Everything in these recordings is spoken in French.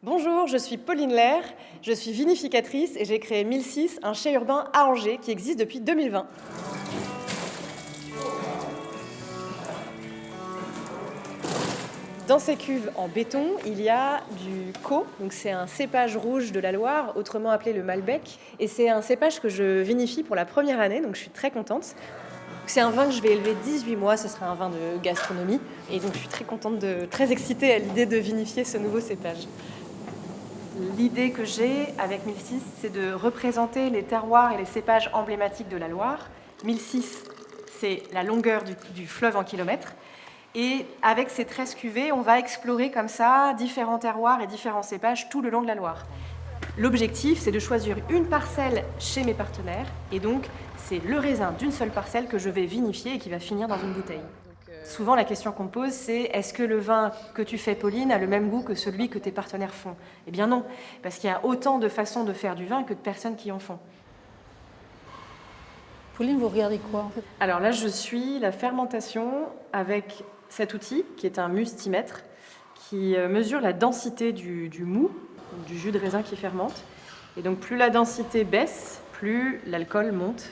Bonjour, je suis Pauline Lair, je suis vinificatrice et j'ai créé 1006, un chai urbain à Angers qui existe depuis 2020. Dans ces cuves en béton, il y a du Caux, donc c'est un cépage rouge de la Loire, autrement appelé le Malbec. Et c'est un cépage que je vinifie pour la première année, donc je suis très contente. C'est un vin que je vais élever 18 mois, ce sera un vin de gastronomie. Et donc je suis très contente, très excitée à l'idée de vinifier ce nouveau cépage. L'idée que j'ai avec 1006, c'est de représenter les terroirs et les cépages emblématiques de la Loire. 1006, c'est la longueur du fleuve en kilomètres. Et avec ces 13 cuvées, on va explorer comme ça différents terroirs et différents cépages tout le long de la Loire. L'objectif, c'est de choisir une parcelle chez mes partenaires. Et donc, c'est le raisin d'une seule parcelle que je vais vinifier et qui va finir dans une bouteille. Souvent, la question qu'on me pose, c'est est-ce que le vin que tu fais, Pauline, a le même goût que celui que tes partenaires font? Eh bien non, parce qu'il y a autant de façons de faire du vin que de personnes qui en font. Pauline, vous regardez quoi en fait? Alors là, je suis la fermentation avec cet outil qui est un mustimètre qui mesure la densité du mou, du jus de raisin qui fermente. Et donc plus la densité baisse, plus l'alcool monte.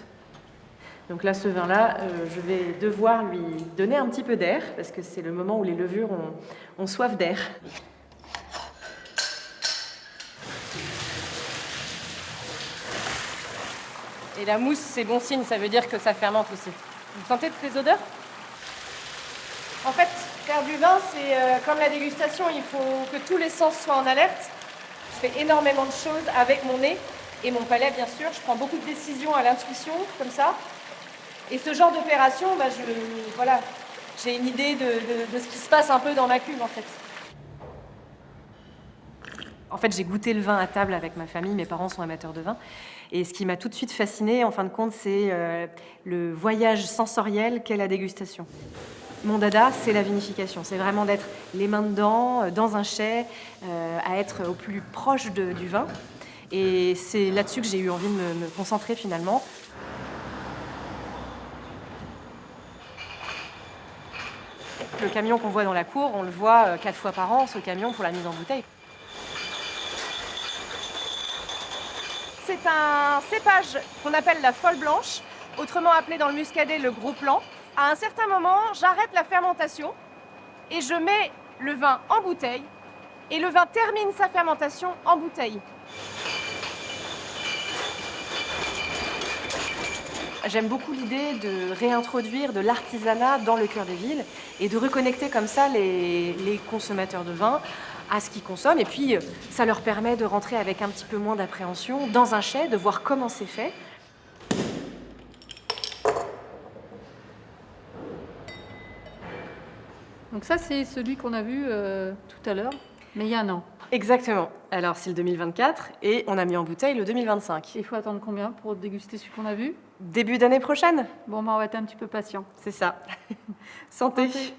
Donc là, ce vin-là, je vais devoir lui donner un petit peu d'air parce que c'est le moment où les levures ont soif d'air. Et la mousse, c'est bon signe, ça veut dire que ça fermente aussi. Vous sentez toutes les odeurs? En fait, faire du vin, c'est comme la dégustation, il faut que tous les sens soient en alerte. Je fais énormément de choses avec mon nez et mon palais, bien sûr. Je prends beaucoup de décisions à l'intuition, comme ça. Et ce genre d'opération, j'ai une idée de ce qui se passe un peu dans ma cuve, en fait. En fait, j'ai goûté le vin à table avec ma famille. Mes parents sont amateurs de vin. Et ce qui m'a tout de suite fascinée, en fin de compte, c'est le voyage sensoriel qu'est la dégustation. Mon dada, c'est la vinification. C'est vraiment d'être les mains dedans, dans un chai, à être au plus proche du vin. Et c'est là-dessus que j'ai eu envie de me concentrer finalement. Le camion qu'on voit dans la cour, on le voit 4 fois par an, ce camion pour la mise en bouteille. C'est un cépage qu'on appelle la folle blanche, autrement appelé dans le muscadet le gros plan. À un certain moment, j'arrête la fermentation et je mets le vin en bouteille et le vin termine sa fermentation en bouteille. J'aime beaucoup l'idée de réintroduire de l'artisanat dans le cœur des villes et de reconnecter comme ça les consommateurs de vin à ce qu'ils consomment. Et puis, ça leur permet de rentrer avec un petit peu moins d'appréhension dans un chai, de voir comment c'est fait. Donc ça, c'est celui qu'on a vu tout à l'heure, mais il y a un an. Exactement. Alors, c'est le 2024 et on a mis en bouteille le 2025. Il faut attendre combien pour déguster celui qu'on a vu? Début d'année prochaine. Bon, on va être un petit peu patient. C'est ça. Santé. Santé.